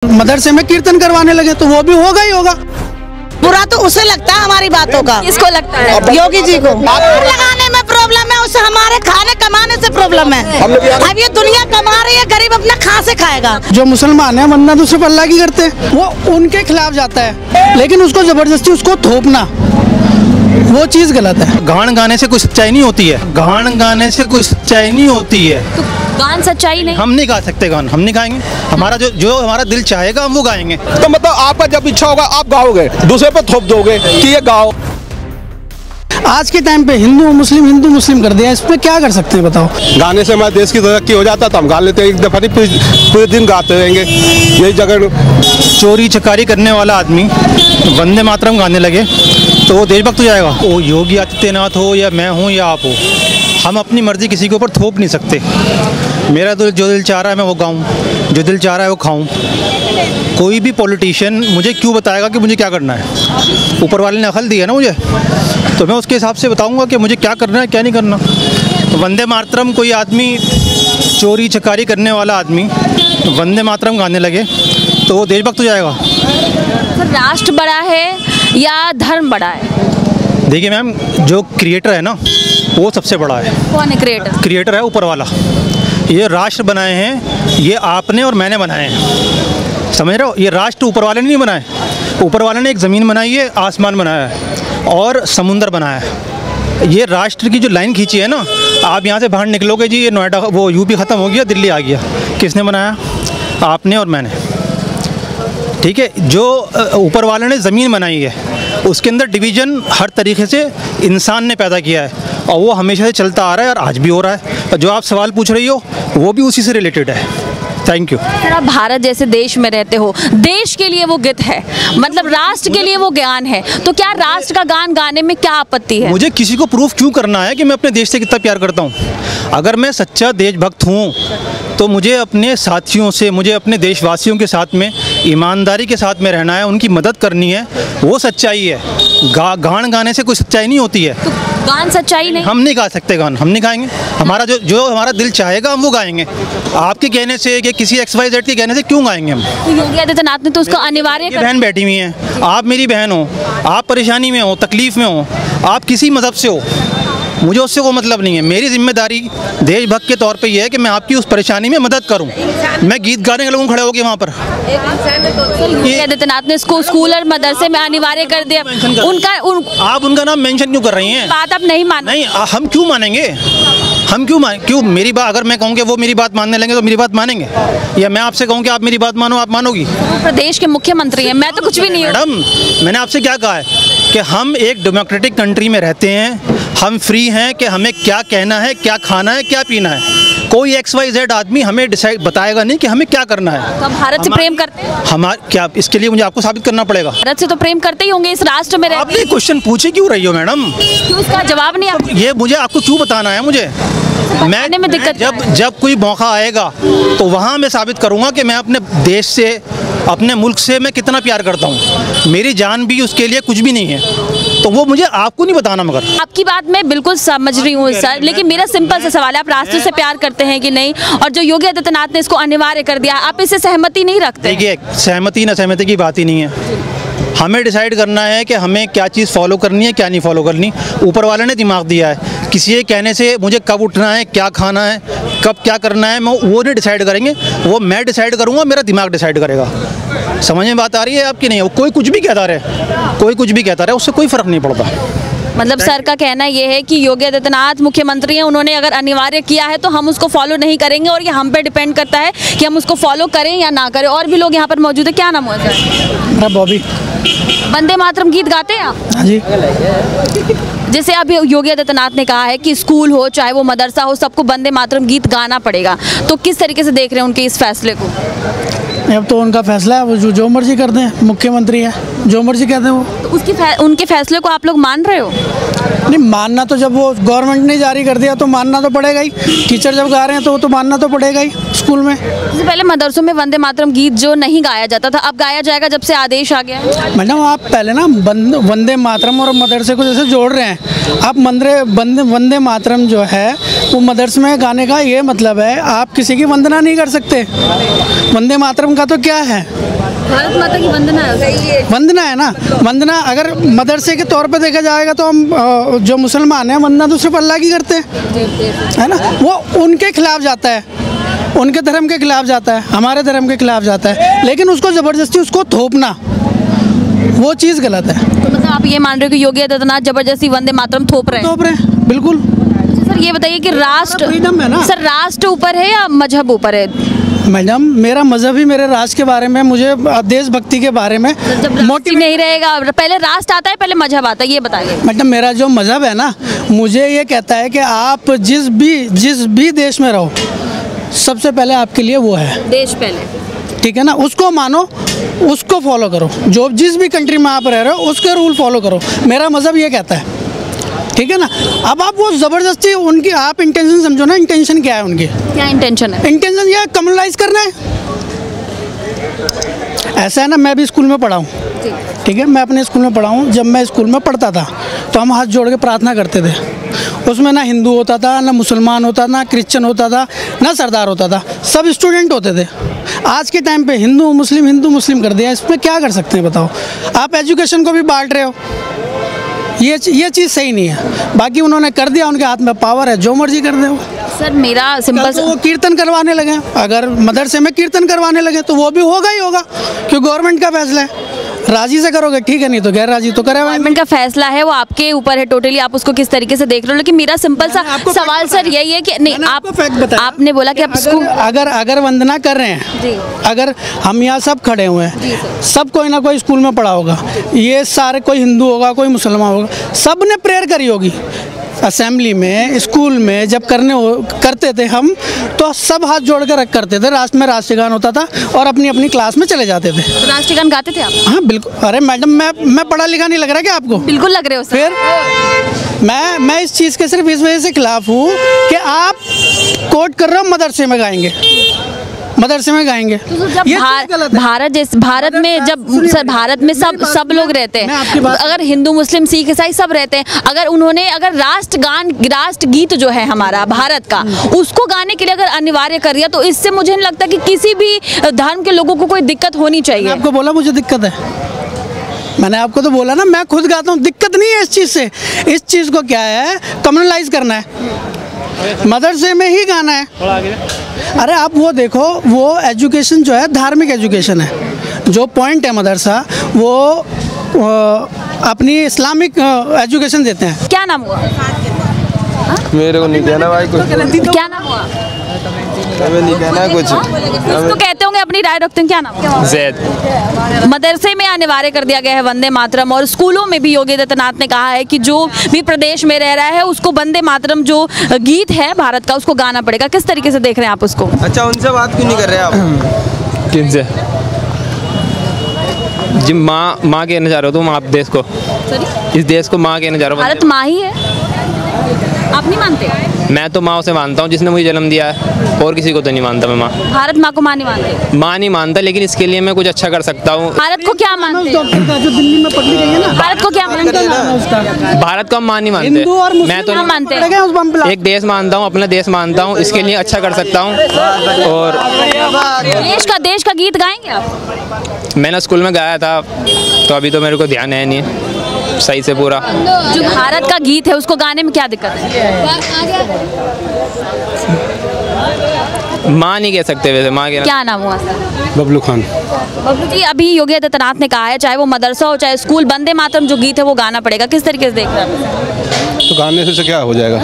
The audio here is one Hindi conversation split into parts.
मदरसे में कीर्तन करवाने लगे तो वो भी होगा ही होगा। बुरा तो उसे लगता है हमारी बातों का। किसको लगता है? योगी जी को। लगाने में प्रॉब्लम है, उसे हमारे खाने कमाने से प्रॉब्लम है। अब ये दुनिया कमा रही है, गरीब अपना कहाँ से खाएगा। जो मुसलमान है मन्नत तो सिर्फ अल्लाह की करते हैं, वो उनके खिलाफ जाता है, लेकिन उसको जबरदस्ती उसको थोपना वो चीज गलत है। गान गाने से कोई सच्चाई नहीं होती है, गान गाने से कोई सच्चाई नहीं होती है। तो गान सच्चाई नहीं, हम नहीं गा सकते गान, हम नहीं गाएंगे। हमारा जो हमारा दिल चाहेगा हम वो गाएंगे। तो मतलब आपका जब इच्छा होगा आप गाओगे, दूसरे पे थोप दोगे कि ये गाओ। आज के टाइम पे हिंदू मुस्लिम कर दिया, इसमें क्या कर सकते हैं बताओ। गाने से हमारे देश की तरक्की हो जाता तो हम गा लेते, एक दफा नहीं पूरे दिन गाते रहेंगे यही जगह। चोरी चकारी करने वाला आदमी वंदे मातरम गाने लगे तो वो देशभक्त हो जाएगा। वो योगी आदित्यनाथ हो या मैं हूँ या आप हो, हम अपनी मर्जी किसी के ऊपर थोप नहीं सकते। मेरा तो जो दिल चाह रहा है मैं वो गाऊँ, जो दिल चाह रहा है वो खाऊँ। कोई भी पॉलिटिशियन मुझे क्यों बताएगा कि मुझे क्या करना है? ऊपर वाले ने अकल दी है ना मुझे, तो मैं उसके हिसाब से बताऊंगा कि मुझे क्या करना है क्या नहीं करना। वंदे मातरम कोई आदमी, चोरी चकारी करने वाला आदमी वंदे मातरम गाने लगे तो वो देशभक्त हो जाएगा। राष्ट्र बड़ा है या धर्म बड़ा है? देखिए मैम, जो क्रिएटर है ना वो सबसे बड़ा है। कौन है क्रिएटर? क्रिएटर है ऊपर वाला। ये राष्ट्र बनाए हैं, ये आपने और मैंने बनाए हैं, समझ रहे हो? ये राष्ट्र ऊपर वाले ने नहीं बनाए। ऊपर वाले ने एक ज़मीन बनाई है, आसमान बनाया है और समुंदर बनाया है। ये राष्ट्र की जो लाइन खींची है ना, आप यहाँ से बाहर निकलोगे जी ये नोएडा, वो यूपी ख़त्म हो गया, दिल्ली आ गया। किसने बनाया? आपने और मैंने, ठीक है। जो ऊपर वाले ने ज़मीन बनाई है उसके अंदर डिवीज़न हर तरीके से इंसान ने पैदा किया है और वो हमेशा से चलता आ रहा है और आज भी हो रहा है। और जो आप सवाल पूछ रही हो वो भी उसी से रिलेटेड है। Thank you. सर, आप भारत जैसे देश में रहते हो, देश के लिए वो गीत है, मतलब राष्ट्र के लिए वो ज्ञान है, तो क्या राष्ट्र का गान गाने में क्या आपत्ति है? मुझे किसी को प्रूफ क्यों करना है कि मैं अपने देश से कितना प्यार करता हूँ? अगर मैं सच्चा देशभक्त हूँ तो मुझे अपने साथियों से, मुझे अपने देशवासियों के साथ में ईमानदारी के साथ में रहना है, उनकी मदद करनी है, वो सच्चाई है। गान गाने से कोई सच्चाई नहीं होती है। तो गान सच्चाई नहीं, हम नहीं गा सकते गान, हम नहीं गाएंगे। हमारा जो हमारा दिल चाहेगा हम वो गाएंगे। आपके कहने से कि किसी XYZ के कहने से क्यों गाएंगे हम? तो योगी आदित्यनाथ ने तो उसको अनिवार्य कर। बहन बैठी हुई हैं, आप मेरी बहन हो, आप परेशानी में हो, तकलीफ़ में हो, आप किसी मज़हब से हो, मुझे उससे कोई मतलब नहीं है। मेरी जिम्मेदारी देशभक्त के तौर पे ये है कि मैं आपकी उस परेशानी में मदद करूं। मैं गीत गाने के लोगों खड़े होकर वहाँ पर। योगी आदित्यनाथ ने इसको स्कूल और मदरसे में अनिवार्य कर दिया। आप उनका नाम मेंशन क्यों कर रही हैं? बात आप नहीं मान? नहीं, हम क्यों मानेंगे? हम क्यों मेरी बात, अगर मैं कहूँ कि वो मेरी बात मानने लेंगे तो मेरी बात मानेंगे, या मैं आपसे कहूँ कि आप मेरी बात मानो, आप मानोगी? प्रदेश के मुख्यमंत्री हैं, मैं तो कुछ भी नहीं हूँ। मैडम, मैंने आपसे क्या कहा है कि हम एक डेमोक्रेटिक कंट्री में रहते हैं, हम फ्री हैं कि हमें क्या कहना है, क्या खाना है, क्या पीना है। कोई XYZ आदमी हमें डिसाइड बताएगा नहीं कि हमें क्या करना है। तो भारत से प्रेम करते हैं? क्या इसके लिए मुझे आपको साबित करना पड़ेगा? भारत से तो प्रेम करते ही होंगे, इस राष्ट्र में रहते। आपने क्वेश्चन पूछे क्यों रही हो मैडम? क्यों उसका जवाब नहीं आप? ये मुझे आपको क्यों बताना है? मुझे में दिक्कत जब कोई मौका आएगा तो वहाँ मैं साबित करूँगा कि मैं अपने देश से, अपने मुल्क से मैं कितना प्यार करता हूँ। मेरी जान भी उसके लिए कुछ भी नहीं है, तो वो मुझे आपको नहीं बताना। मगर आपकी बात मैं बिल्कुल समझ रही हूँ सर, लेकिन मेरा सिंपल सा सवाल है, आप राष्ट्र से प्यार करते हैं कि नहीं? और जो योगी आदित्यनाथ ने इसको अनिवार्य कर दिया, आप इससे सहमति नहीं रखते? देखिए, सहमति न सहमति की बात ही नहीं है। हमें डिसाइड करना है कि हमें क्या चीज़ फॉलो करनी है, क्या नहीं फॉलो करनी। ऊपर वाले ने दिमाग दिया है, किसी के कहने से मुझे कब उठना है, क्या खाना है, कब क्या करना है, मैं वो नहीं डिसाइड करेंगे, वो मैं डिसाइड करूँगा, मेरा दिमाग डिसाइड करेगा। समझ में बात आ रही है आपकी? नहीं, कोई कुछ भी कहता रहे, कोई कुछ भी कहता रहे, उससे कोई फ़र्क नहीं पड़ता। मतलब सर का कहना ये है कि योगी आदित्यनाथ मुख्यमंत्री हैं, उन्होंने अगर अनिवार्य किया है तो हम उसको फॉलो नहीं करेंगे, और ये हम पे डिपेंड करता है कि हम उसको फॉलो करें या ना करें। और भी लोग यहाँ पर मौजूद है, क्या नाम हो जाए? बॉबी। वंदे मातरम गीत गाते हैं आप? हाँ जी। जैसे अभी योगी आदित्यनाथ ने कहा है कि स्कूल हो चाहे वो मदरसा हो, सबको वंदे मातरम गीत गाना पड़ेगा, तो किस तरीके से देख रहे हैं उनके इस फैसले को? अब तो उनका फैसला है, वो जो मर्जी कर दें, मुख्यमंत्री है, जो मर्जी कहते हैं वो। तो उनके फैसले को आप लोग मान रहे हो? नहीं मानना तो, जब वो गवर्नमेंट ने जारी कर दिया तो मानना तो पड़ेगा ही। टीचर जब गा रहे हैं तो वो तो मानना तो पड़ेगा ही स्कूल में। इससे पहले मदरसों में वंदे मातरम गीत जो नहीं गाया जाता था, अब गाया जाएगा जब से आदेश आ गया है। मैडम आप पहले ना वंदे मातरम और मदरसे को जैसे जोड़ रहे हैं आप। वंदे मातरम जो है वो मदरसे में गाने का ये मतलब है आप किसी की वंदना नहीं कर सकते। वंदे मातरम का तो क्या है, भारत माता की वंदना है, वंदना है ना। वंदना अगर मदरसे के तौर पे देखा जाएगा तो हम जो मुसलमान हैं वंदना तो सिर्फ अल्लाह की करते हैं, है ना। वो उनके खिलाफ जाता है, उनके धर्म के खिलाफ जाता है, हमारे धर्म के खिलाफ जाता है, लेकिन उसको ज़बरदस्ती उसको थोपना वो चीज़ गलत है। तो मतलब आप ये मान रहे हो कि योगी आदित्यनाथ जबरदस्ती वंदे मातरम थोप रहे हैं? बिल्कुल। सर ये बताइए कि राष्ट्र फ्रीडम है ना सर, राष्ट्र ऊपर है या मजहब ऊपर है? मैडम मेरा मजहब ही मेरे राष्ट्र के बारे में, मुझे देशभक्ति के बारे में मोटिव नहीं रहेगा। पहले राष्ट्र आता है, पहले मजहब आता है, ये बताइए। मैडम मेरा जो मजहब है ना, मुझे ये कहता है कि आप जिस भी देश में रहो सबसे पहले आपके लिए वो है देश पहले, ठीक है ना। उसको मानो, उसको फॉलो करो। जो जिस भी कंट्री में आप रह रहे हो उसके रूल फॉलो करो। मेरा मजहब ये कहता है, ठीक है ना। अब आप वो ज़बरदस्ती उनकी आप इंटेंशन समझो ना। इंटेंशन क्या है उनकी? क्या इंटेंशन है? इंटेंशन ये कम्युनलाइज करना है। ऐसा है ना, मैं भी स्कूल में पढ़ा हूँ, ठीक है। मैं अपने स्कूल में पढ़ा हूँ। जब मैं स्कूल में पढ़ता था तो हम हाथ जोड़ के प्रार्थना करते थे। उसमें ना हिंदू होता था, ना मुसलमान होता, ना क्रिश्चियन होता था, ना सरदार होता था, सब स्टूडेंट होते थे। आज के टाइम पे हिंदू मुस्लिम कर दिया। इसमें क्या कर सकते हैं बताओ? आप एजुकेशन को भी बांट रहे हो, ये चीज़ सही नहीं है। बाकी उन्होंने कर दिया, उनके हाथ में पावर है, जो मर्जी कर दे वो। सर मेरा सिंपल तो वो कीर्तन करवाने लगे, अगर मदरसे में कीर्तन करवाने लगे तो वो भी होगा ही होगा, क्योंकि गवर्नमेंट का फैसला है। राजी से करोगे ठीक है, नहीं तो गैर राजी तो करे। गवर्नमेंट का फैसला है, वो आपके ऊपर है टोटली, आप उसको किस तरीके से देख रहे हो। लेकिन मेरा सिंपल सा सवाल सर यही है कि नहीं, आपने बोला कि अगर वंदना कर रहे हैं, अगर हम यहाँ सब खड़े हुए हैं, सब कोई ना कोई स्कूल में पढ़ा होगा, ये सारे कोई हिंदू होगा कोई मुसलमान होगा, सब ने प्रेयर करी होगी। असेंबली में, स्कूल में जब करते थे हम, तो सब हाथ जोड़ कर करते थे। राष्ट्र में राष्ट्रगान होता था और अपनी अपनी क्लास में चले जाते थे। राष्ट्रगान गाते थे आप? हाँ बिल्कुल। अरे मैडम मैं पढ़ा लिखा नहीं लग रहा क्या आपको? बिल्कुल लग रहे हो सर। फिर मैं इस चीज़ के सिर्फ इस वजह से खिलाफ हूँ कि आप कोट कर रहे हो मदरसे में गाएंगे, मदरसे में गाएंगे। तो जब भारत में जब सर भारत में सब लोग रहते हैं, अगर हिंदू मुस्लिम सिख ईसाई सब रहते हैं, अगर राष्ट्रगीत जो है हमारा भारत का, उसको गाने के लिए अगर अनिवार्य कर दिया, तो इससे मुझे नहीं लगता कि किसी भी धर्म के लोगों को कोई दिक्कत होनी चाहिए। आपको बोला मुझे दिक्कत है, मैंने आपको तो बोला ना, मैं खुद गाता हूँ, दिक्कत नहीं है इस चीज़ से। इस चीज़ को क्या है, कम्युनलाइज करना है, मदरसे में ही गाना है। अरे आप वो देखो, वो एजुकेशन जो है धार्मिक एजुकेशन है। जो पॉइंट है मदरसा, वो अपनी इस्लामिक एजुकेशन देते हैं। क्या नाम हुआ? मेरे को नहीं कहना भाई कुछ। क्या नाम हुआ? हमें नहीं कहना कुछ। तो कहते होंगे, अपनी राय रखते हैं। क्या नाम? ज़ैद। मदरसे में अनिवार्य कर दिया गया है वंदे मातरम, और स्कूलों में भी योगी आदित्यनाथ ने कहा है कि जो भी प्रदेश में रह रहा है उसको वंदे मातरम जो गीत है भारत का, उसको गाना पड़ेगा। किस तरीके से देख रहे हैं आप उसको? अच्छा, उनसे बात क्यों नहीं कर रहे आप? किनसे? जी माँ कहना चाह रहे हो तुम? आप देश को, इस देश को माँ कहना चाह रहे हो? भारत माँ ही है, आप नहीं मानते? मैं तो माँ उसे मानता हूँ जिसने मुझे जन्म दिया है, और किसी को तो नहीं मानता मैं। माँ, भारत माँ को माँ नहीं मानते? माँ नहीं मानता, लेकिन इसके लिए मैं कुछ अच्छा कर सकता हूँ। भारत को क्या मानते? जो दिल्ली में पकड़ी गई है ना, भारत को क्या मानते? भारत को हम माँ नहीं मानते, मैं तो मानते एक देश मानता हूँ, अपना देश मानता हूँ, इसके लिए अच्छा कर सकता हूँ। और देश का गीत गाएंगे आप? मैंने स्कूल में गाया था, तो अभी तो मेरे को ध्यान है नहीं सही से पूरा। जो भारत का गीत है उसको गाने में क्या दिक्कत है? माँ नहीं कह सकते वैसे, माँ के क्या नाम हुआ सर? बबलू खान। बबलू जी, अभी योगी आदित्यनाथ ने कहा है चाहे वो मदरसा हो चाहे स्कूल, वंदे मातरम जो गीत है वो गाना पड़ेगा। किस तरीके से देख रहे हैं? तो गाने से क्या हो जाएगा?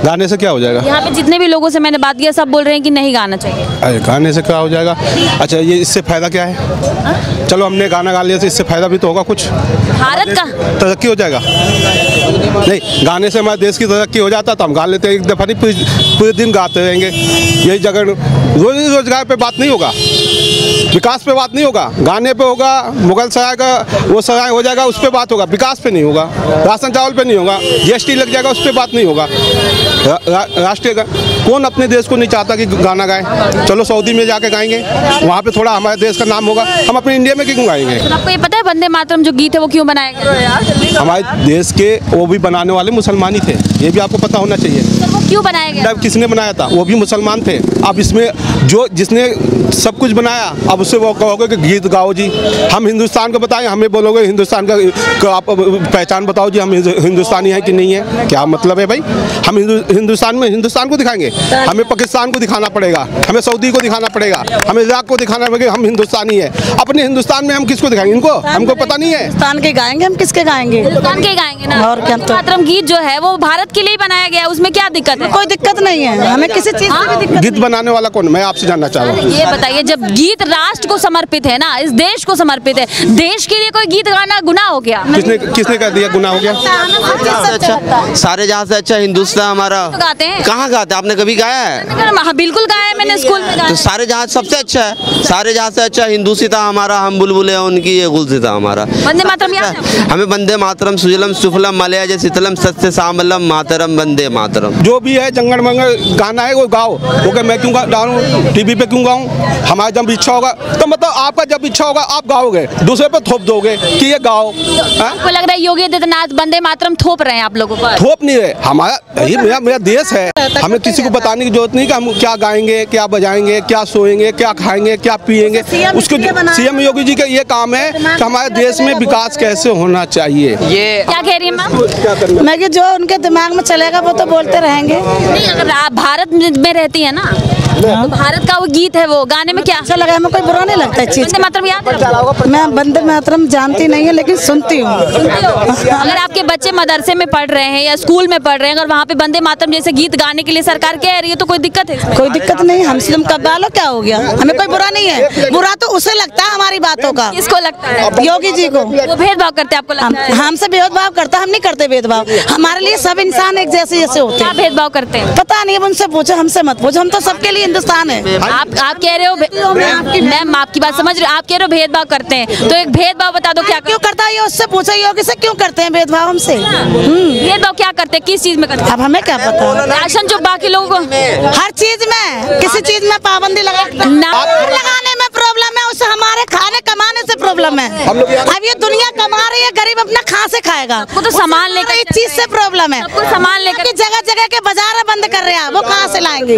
गाने से क्या हो जाएगा? यहाँ पे जितने भी लोगों से मैंने बात किया सब बोल रहे हैं कि नहीं गाना चाहिए। अरे गाने से क्या हो जाएगा? अच्छा, ये इससे फ़ायदा क्या है? चलो हमने गाना गा लिया, तो इससे फ़ायदा भी तो होगा कुछ। भारत का तरक्की हो जाएगा। नहीं, गाने से हमारे देश की तरक्की हो जाता तो हम गा लेते, एक दफ़ा नहीं पूरे दिन गाते रहेंगे। यही जगह रोज़गार पे बात नहीं होगा। विकास पे बात नहीं होगा, गाने पे होगा, मुगल सराय का वो सराय हो जाएगा, उस पर बात होगा, विकास पे नहीं होगा, राशन चावल पे नहीं होगा, GST लग जाएगा, उस पर बात नहीं होगा। राष्ट्रीय कौन अपने देश को नहीं चाहता कि गाना गाए? चलो सऊदी में जाके गाएंगे, वहाँ पे थोड़ा हमारे देश का नाम होगा, हम अपने इंडिया में क्यों गाएंगे? आपको ये पता है वंदे मातरम जो गीत है वो क्यों बनाया गया? हमारे देश के वो भी बनाने वाले मुसलमान ही थे, ये भी आपको पता होना चाहिए। वो क्यों बनाया गया? किसने बनाया था? वो भी मुसलमान थे। अब इसमें जो जिसने सब कुछ बनाया, अब उससे वो कहोगे कि गीत गाओ जी, हम हिंदुस्तान को बताएं, हमें बोलोगे हिंदुस्तान का आप पहचान बताओ जी, हम हिंदुस्तानी हैं कि नहीं है? क्या मतलब है भाई? हम हिंदुस्तान में हिंदुस्तान को दिखाएंगे, हमें पाकिस्तान को दिखाना पड़ेगा, हमें सऊदी को दिखाना पड़ेगा, हमें इराक को दिखाना पड़ेगा हम हिंदुस्तानी है। अपने हिंदुस्तान में हम किसको दिखाएंगे? इनको हमको पता नहीं है। हिंदुस्तान के गाएंगे, हम किसके गाएंगे? हिंदुस्तान के गाएंगे ना। और क्या? तो मातरम गीत जो है वो भारत के लिए बनाया गया है, उसमें क्या दिक्कत है? कोई दिक्कत नहीं है, हमें किसी चीज की भी दिक्कत गीत बनाने वाला कौन? मैं आपसे जानना चाह रहा हूँ। ये बताइए, जब गीत राष्ट्र को समर्पित है ना, इस देश को समर्पित है, देश के लिए कोई गीत गाना गुनाह हो गया? किसने कह दिया गुनाह हो गया? अच्छा, सारे जहाँ से अच्छा हिंदुस्तान हमारा। तो गाते हैं? कहाँ गाते? आपने कभी गाया है? हाँ बिल्कुल गाया है मैंने, स्कूल में गाया। तो सारे जहाँ सबसे अच्छा है, सारे जहाँ से अच्छा हिंदुस्तान हमारा, हम बुलबुले उनकी, ये गुलसिता हमारा। वंदे मातरम याद है? हमें वंदे मातरम, सुजलम सुफलम मलयज शीतलम सत्य सामलम मातरम वंदे मातरम। जो भी है जंगल मंगल गाना है वो गाओ, ओके मैं क्यों गाऊं? टीवी पे क्यों गाऊं? हमारा जब इच्छा होगा तो मतलब आपका जब इच्छा होगा आप गाओगे, दूसरे पे थोप दोगे कि ये गाओ। आपको लग रहा है योगी आदित्यनाथ वंदे मातरम थोप रहे हैं आप लोगों पर? थोप नहीं रहे, हमारा ये मेरा देश है, हमें किसी को बताने की जरूरत नहीं कि हम क्या गाएंगे, क्या बजाएंगे, क्या सोएंगे, क्या खाएंगे, क्या पिएंगे। उसको CM योगी जी का ये काम है कि हमारे देश में विकास कैसे होना चाहिए। ये क्या कह रही है मैम? मैं कि जो उनके दिमाग में चलेगा वो तो बोलते रहेंगे। नहीं, अगर आप भारत में रहती है ना, तो भारत का वो गीत है, वो गाने में क्या अच्छा लगा? हमें कोई बुरा नहीं लगता इस चीज वंदे मातरम याद है? मैं वंदे मातरम जानती नहीं है, लेकिन सुनती हूँ। अगर आपके बच्चे मदरसे में पढ़ रहे हैं या स्कूल में पढ़ रहे हैं, अगर वहाँ पे वंदे मातरम जैसे गीत गाने के लिए सरकार कह रही है तो कोई दिक्कत है? कोई दिक्कत नहीं, हम सिर्फ कब लो क्या हो गया? हमें कोई बुरा नहीं है, बुरा तो उसे लगता है हमारी बातों का। किसको लगता है? योगी जी को। वो भेदभाव करते हैं आपको लगता है? हमसे भेदभाव करता, हम नहीं करते भेदभाव, हमारे लिए सब इंसान एक जैसे जैसे होते क्या हैं। भेदभाव करते हैं? पता नहीं, अब उनसे पूछो, हमसे मत पूछो, हम तो सबके लिए हिंदुस्तान है। आप कह रहे हो, मैम आपकी बात समझ रहे हो, आप कह रहे हो भेदभाव करते हैं, तो एक भेदभाव बता दो क्या क्यों करता है? ये उससे पूछो, योगी से क्यों करते हैं भेदभाव हमसे? भेदभाव क्या करते हैं, किस चीज में करते हैं? अब हमें क्या पता? राशन जो बाकी लोगों को हर चीज में, किसी चीज में पाबंदी लगाने में प्रॉब्लम है, उससे हमारे खाने कमाने से प्रॉब्लम है। अब ये दुनिया कमा रही है, गरीब अपना कहाँ से खाएगा? तो सामान लेकर इस चीज से प्रॉब्लम है, सामान लेकर जगह जगह के बाजार बंद कर रहे हैं, वो कहाँ से लाएंगे?